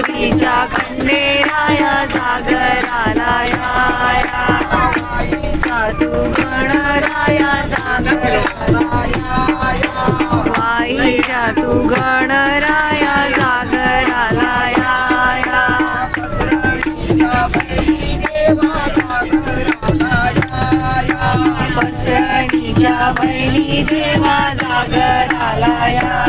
जेजुरीच्या खंडेराया जागराला या तू गणराया जागराला या वाईच्या तू गणराया जागराला या पसरणीच्या बहिणी देवा जागराला या